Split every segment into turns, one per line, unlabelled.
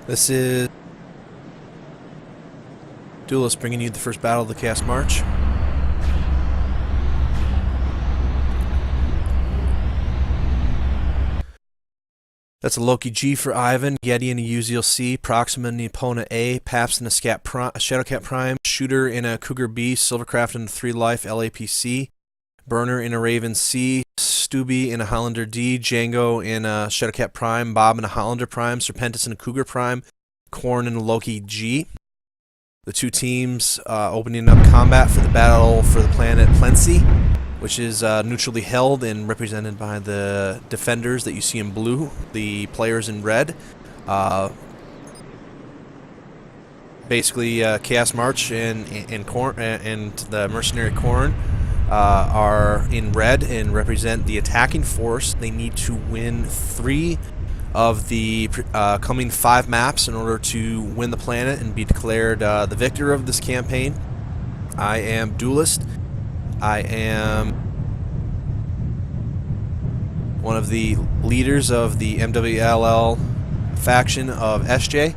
This is Duelist bringing you the first battle of the Chaos March. That's a Loki G for Ivan, Yeti and a Uziel C, Proxima and Epona A, Paps and a Shadowcat Prime, Shooter in a Cougar B, Silvercraft and a 3 Life LAPC, Burner in a Raven C, Stubby in a Hollander D, Django in a Shadowcat Prime, Bob in a Hollander Prime, Serpentis in a Cougar Prime, Korn in a Loki G. The two teams opening up combat for the battle for the planet Plensi, which is neutrally held and represented by the defenders that you see in blue, the players in red. Basically, Chaos March and the Mercenary Korn are in red and represent the attacking force. They need to win 3 of the coming 5 maps in order to win the planet and be declared the victor of this campaign. I am Duelist. I am one of the leaders of the MWLL faction of SJ,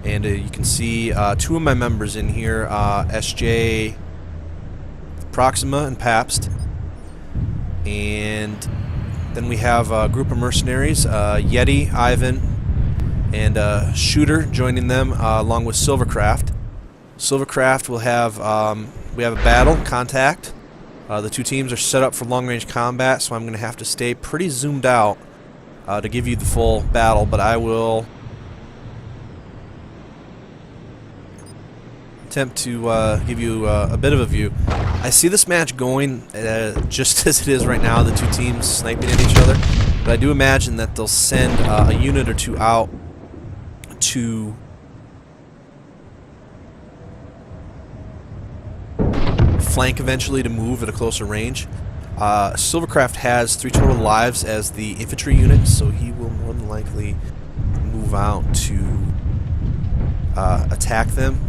and you can see 2 of my members in here, SJ Proxima and Pabst, and then we have a group of mercenaries, Yeti, Ivan, and Shooter joining them, along with Silvercraft. Silvercraft will have, we have a battle, contact. The two teams are set up for long-range combat, so I'm going to have to stay pretty zoomed out to give you the full battle, but I will attempt to give you a bit of a view. I see this match going just as it is right now, the two teams sniping at each other, but I do imagine that they'll send a unit or 2 out to flank eventually to move at a closer range. Silvercraft has 3 total lives as the infantry unit, so he will more than likely move out to attack them.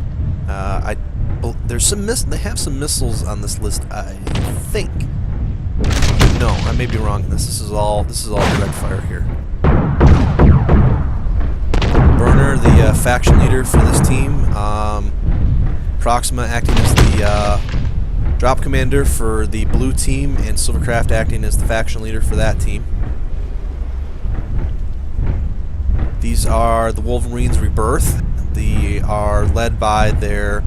There's some they have some missiles on this list, I think. No, I may be wrong on this. This is all direct fire here. Burner, the faction leader for this team. Proxima acting as the drop commander for the blue team, and Silvercraft acting as the faction leader for that team. These are the Wolverines Rebirth. They are led by their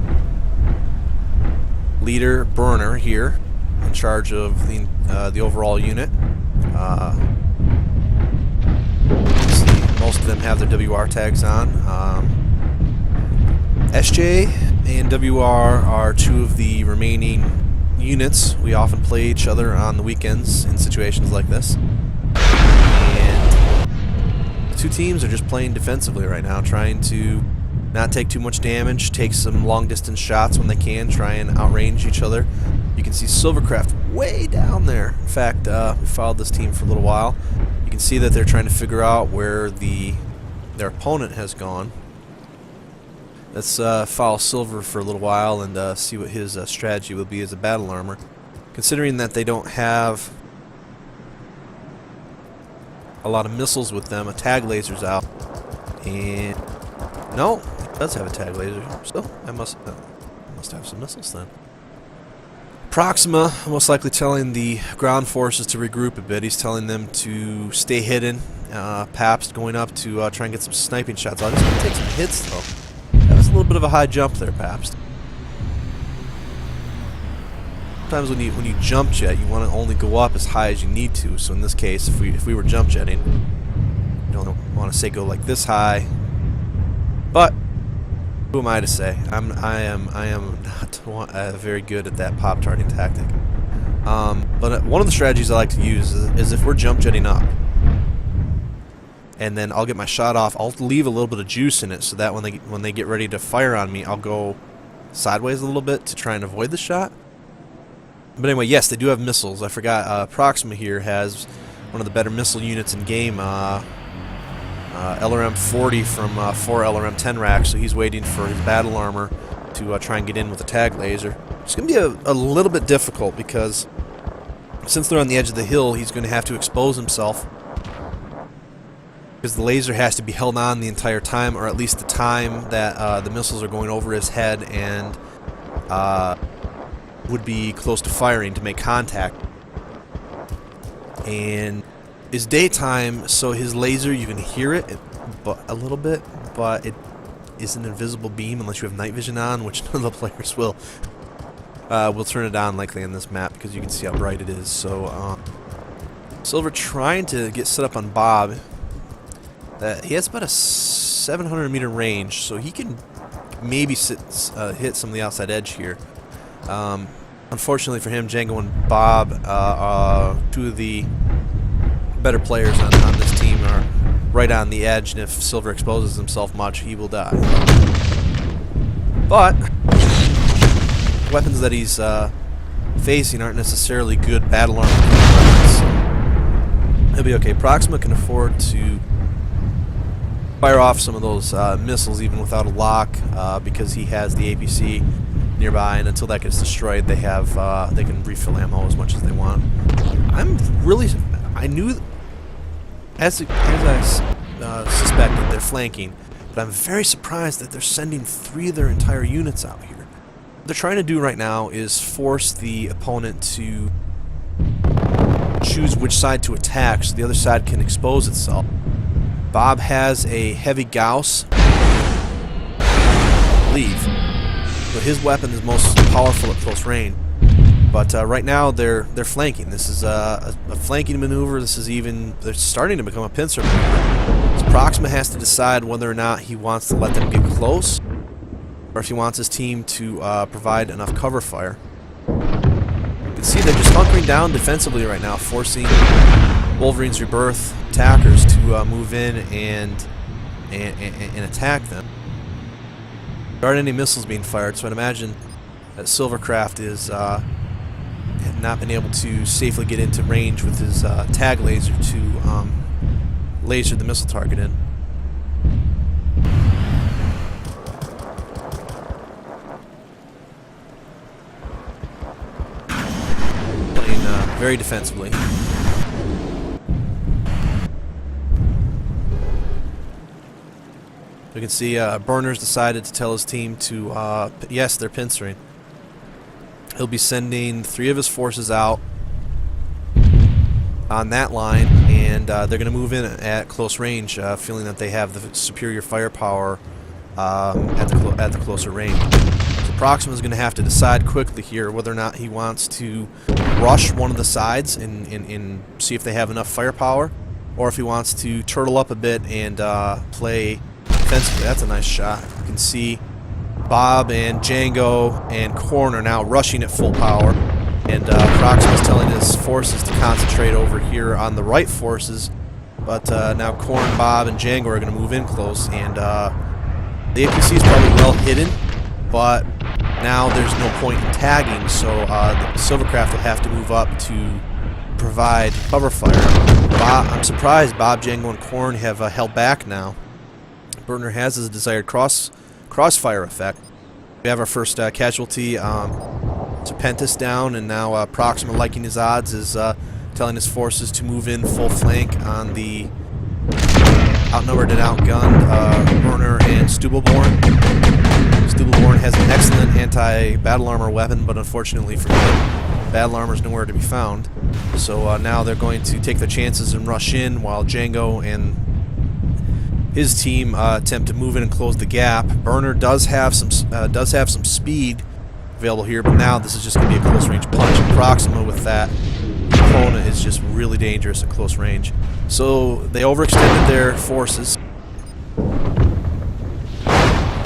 leader, Burner, here, in charge of the overall unit. See, most of them have their WR tags on. SJ and WR are 2 of the remaining units. We often play each other on the weekends in situations like this. And the 2 teams are just playing defensively right now, trying to not take too much damage, take some long-distance shots when they can, try and outrange each other. You can see Silvercraft way down there. In fact, we followed this team for a little while. You can see that they're trying to figure out where their opponent has gone. Let's follow Silver for a little while and see what his strategy will be as a battle armor. Considering that they don't have a lot of missiles with them, a tag laser's out. And no, he does have a tag laser. Still, I must have some missiles then. Proxima most likely telling the ground forces to regroup a bit. He's telling them to stay hidden. Pabst going up to try and get some sniping shots. I'm just going to take some hits though. That was a little bit of a high jump there, Pabst. Sometimes when you jump jet, you want to only go up as high as you need to. So in this case, if we were jump jetting, you don't want to say go like this high. But who am I to say? I am not very good at that pop-tarting tactic. But one of the strategies I like to use is if we're jump jetting up, and then I'll get my shot off, I'll leave a little bit of juice in it so that when they get ready to fire on me, I'll go sideways a little bit to try and avoid the shot. But anyway, yes, they do have missiles. I forgot, Proxima here has one of the better missile units in game, LRM 40 from 4 LRM 10 racks, so he's waiting for his battle armor to try and get in with a tag laser. It's going to be a little bit difficult because since they're on the edge of the hill, he's going to have to expose himself because the laser has to be held on the entire time, or at least the time that the missiles are going over his head and would be close to firing to make contact. And it's daytime, so his laser, you can hear it but a little bit, but it is an invisible beam unless you have night vision on, which none of the players will. We'll turn it on likely on this map because you can see how bright it is. So Silver trying to get set up on Bob. He has about a 700 meter range, so he can maybe hit some of the outside edge here. Unfortunately for him, Django and Bob, two of the better players on this team, are right on the edge, and if Silver exposes himself much, he will die. But weapons that he's facing aren't necessarily good battle armor weapons. He'll be okay. Proxima can afford to fire off some of those missiles even without a lock because he has the APC nearby, and until that gets destroyed, they can refill ammo as much as they want. I knew, as I suspected, they're flanking, but I'm very surprised that they're sending 3 of their entire units out here. What they're trying to do right now is force the opponent to choose which side to attack so the other side can expose itself. Bob has a heavy Gauss, I believe, but his weapon is most powerful at close range. But right now they're flanking. This is a flanking maneuver. They're starting to become a pincer maneuver. So Proxima has to decide whether or not he wants to let them get close, or if he wants his team to provide enough cover fire. You can see they're just hunkering down defensively right now, forcing Wolverine's Rebirth attackers to move in and attack them. There aren't any missiles being fired, so I'd imagine that Silvercraft is had not been able to safely get into range with his tag laser to laser the missile target in. Playing very defensively. We can see Burner's decided to tell his team to, yes, they're pincering. He'll be sending 3 of his forces out on that line, and they're going to move in at close range, feeling that they have the superior firepower at the closer range. So Proxima is going to have to decide quickly here whether or not he wants to rush one of the sides and see if they have enough firepower, or if he wants to turtle up a bit and play defensively. That's a nice shot. You can see Bob and Django and Korn are now rushing at full power, and Proxima is telling his forces to concentrate over here on the right forces, but now Korn, Bob, and Django are going to move in close, and the APC is probably well hidden, but now there's no point in tagging, so the Silvercraft will have to move up to provide cover fire. I'm surprised Bob, Django, and Korn have held back now. Burner has his desired crossfire effect. We have our first casualty, Serpentis down, and now Proxima, liking his odds, is telling his forces to move in full flank on the outnumbered and outgunned Burner and Stubelborn. Stubelborn has an excellent anti-battle armor weapon, but unfortunately for him, battle armor is nowhere to be found. So now they're going to take their chances and rush in, while Django and his team attempt to move in and close the gap. Burner does have some speed available here, but now this is just going to be a close range punch. And Proxima with that opponent is just really dangerous at close range. So they overextended their forces.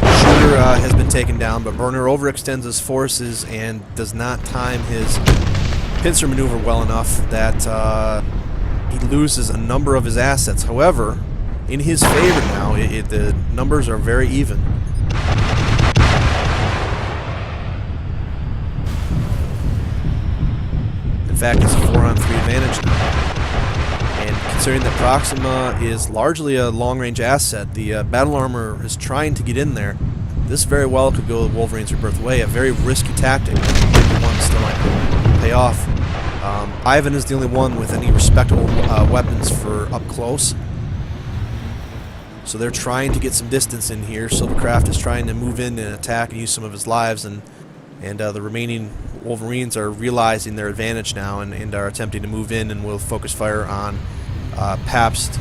Shooter has been taken down, but Burner overextends his forces and does not time his pincer maneuver well enough that he loses a number of his assets. However, in his favor now, the numbers are very even. In fact, it's a 4-on-3 advantage now. And considering that Proxima is largely a long-range asset, the battle armor is trying to get in there. This very well could go Wolverine's Rebirth way, a very risky tactic. The one still might pay off. Ivan is the only one with any respectable weapons for up close. So they're trying to get some distance in here. Silvercraft is trying to move in and attack and use some of his lives, and the remaining Wolverines are realizing their advantage now and are attempting to move in, and will focus fire on Pabst.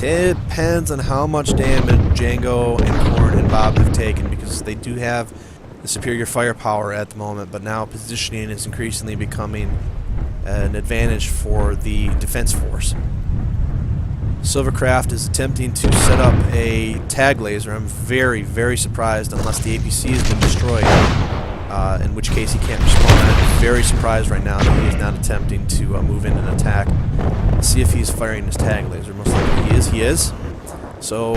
It depends on how much damage Django and Korn and Bob have taken, because they do have the superior firepower at the moment, but now positioning is increasingly becoming an advantage for the defense force. Silvercraft is attempting to set up a tag laser. I'm very, very surprised, unless the APC has been destroyed, in which case he can't respond. I'm very surprised right now that he is not attempting to move in and attack. Let's see if he's firing his tag laser. Most likely he is. He is. So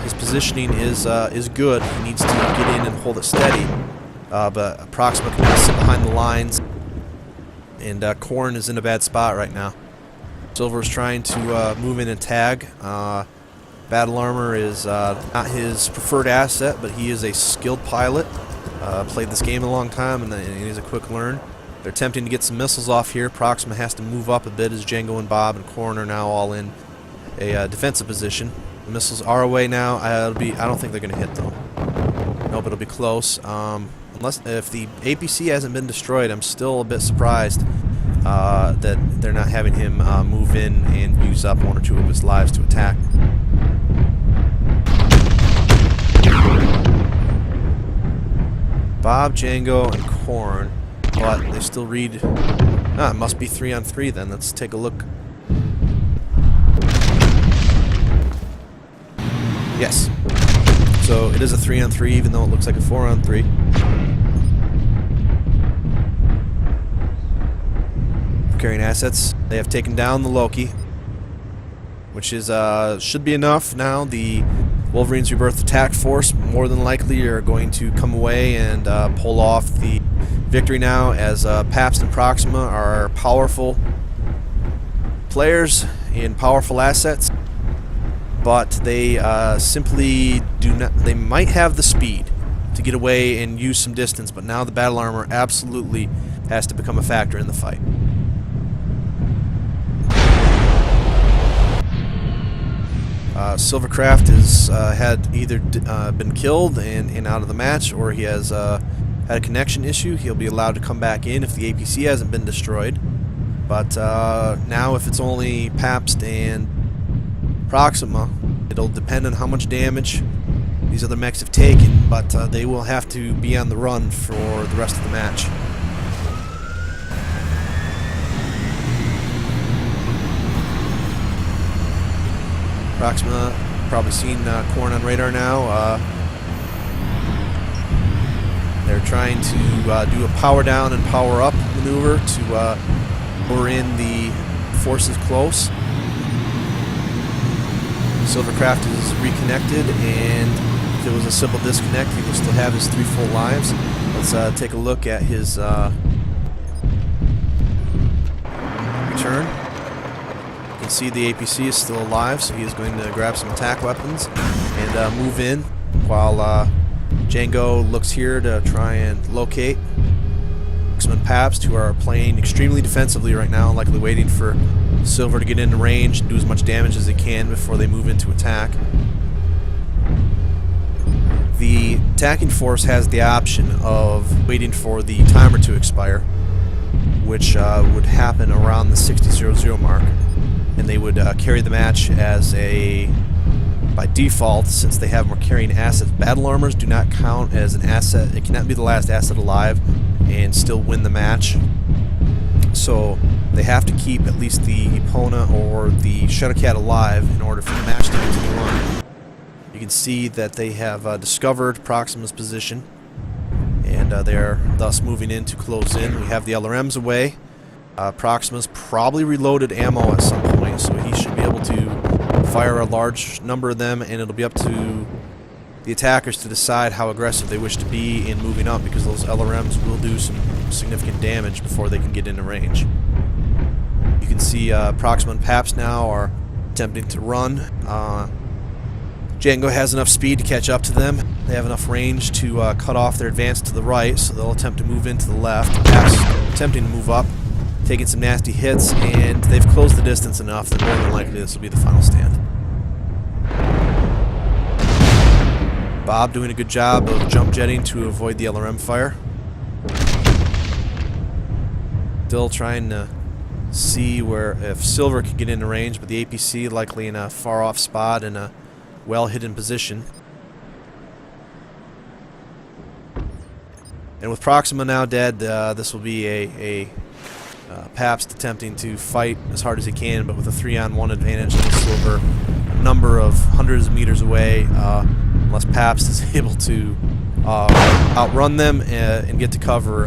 his positioning is good. He needs to get in and hold it steady. But Proxima can now sit behind the lines, and Korn is in a bad spot right now. Silver is trying to move in and tag. Battle armor is not his preferred asset, but he is a skilled pilot. Played this game a long time, and he's a quick learn. They're attempting to get some missiles off here. Proxima has to move up a bit as Django and Bob and Korn are now all in a defensive position. The missiles are away now. I don't think they're going to hit though. Nope, it'll be close. Unless if the APC hasn't been destroyed, I'm still a bit surprised that they're not having him move in and use up one or two of his lives to attack. Bob, Django, and Korn, but they still read. It must be 3-on-3 then. Let's take a look. Yes. So it is a 3-on-3, even though it looks like a 4-on-3. Carrying assets. They have taken down the Loki, which is should be enough now. The Wolverines Rebirth attack force more than likely are going to come away and pull off the victory now, as Pabst and Proxima are powerful players and powerful assets, but they simply do not. They might have the speed to get away and use some distance, but now the battle armor absolutely has to become a factor in the fight. Silvercraft has had either been killed and out of the match, or he has had a connection issue. He'll be allowed to come back in if the APC hasn't been destroyed. But now if it's only Pabst and Proxima, it'll depend on how much damage these other mechs have taken, but they will have to be on the run for the rest of the match. Proxima, probably seen Korn on radar now. They're trying to do a power down and power up maneuver to lure in the forces close. Silvercraft is reconnected, and if it was a simple disconnect, he will still have his 3 full lives. Let's take a look at his return. You can see the APC is still alive, so he is going to grab some attack weapons and move in, while Django looks here to try and locate X-Men Pabst, who are playing extremely defensively right now, likely waiting for Silver to get into range and do as much damage as they can before they move into attack. The attacking force has the option of waiting for the timer to expire, which would happen around the 60:00 mark, and they would carry the match as a, by default, since they have more carrying assets. Battle armors do not count as an asset. It cannot be the last asset alive and still win the match. So they have to keep at least the Epona or the Shadowcat alive in order for the match to continue on. You can see that they have discovered Proxima's position, and they are thus moving in to close in. We have the LRMs away. Proxima's probably reloaded ammo at some point, so he should be able to fire a large number of them, and it'll be up to the attackers to decide how aggressive they wish to be in moving up, because those LRMs will do some significant damage before they can get into range. You can see Proxima and Pabst now are attempting to run. Django has enough speed to catch up to them. They have enough range to cut off their advance to the right, so they'll attempt to move into the left. Paps attempting to move up, taking some nasty hits, and they've closed the distance enough that more than likely this will be the final stand. Bob doing a good job of jump jetting to avoid the LRM fire. Still trying to see where if Silver can get into range, but the APC likely in a far off spot in a well hidden position. And with Proxima now dead, this will be a Pabst attempting to fight as hard as he can, but with a 3-on-1 advantage to Silver, a number of hundreds of meters away, unless Pabst is able to outrun them and get to cover.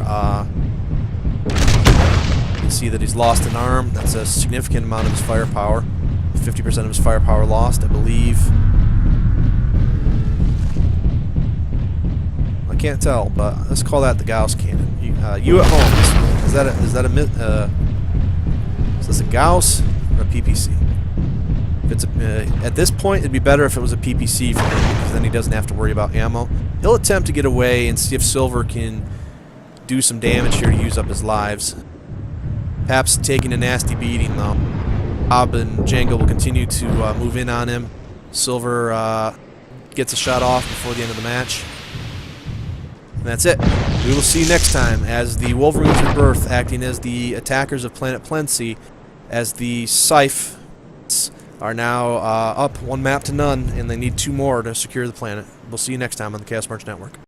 You can see that he's lost an arm. That's a significant amount of his firepower. 50% of his firepower lost, I believe. I can't tell, but let's call that the Gauss cannon. You at home, is this a Gauss or a PPC? If it's at this point, it'd be better if it was a PPC for him, because then he doesn't have to worry about ammo. He'll attempt to get away and see if Silver can do some damage here to use up his lives. Paps taking a nasty beating though. Bob and Django will continue to move in on him. Silver gets a shot off before the end of the match. And that's it. We will see next time as the Wolverines Rebirth acting as the attackers of Planet Plenty, as the Saiph are now up 1 map to none, and they need 2 more to secure the planet. We'll see you next time on the Chaos March Network.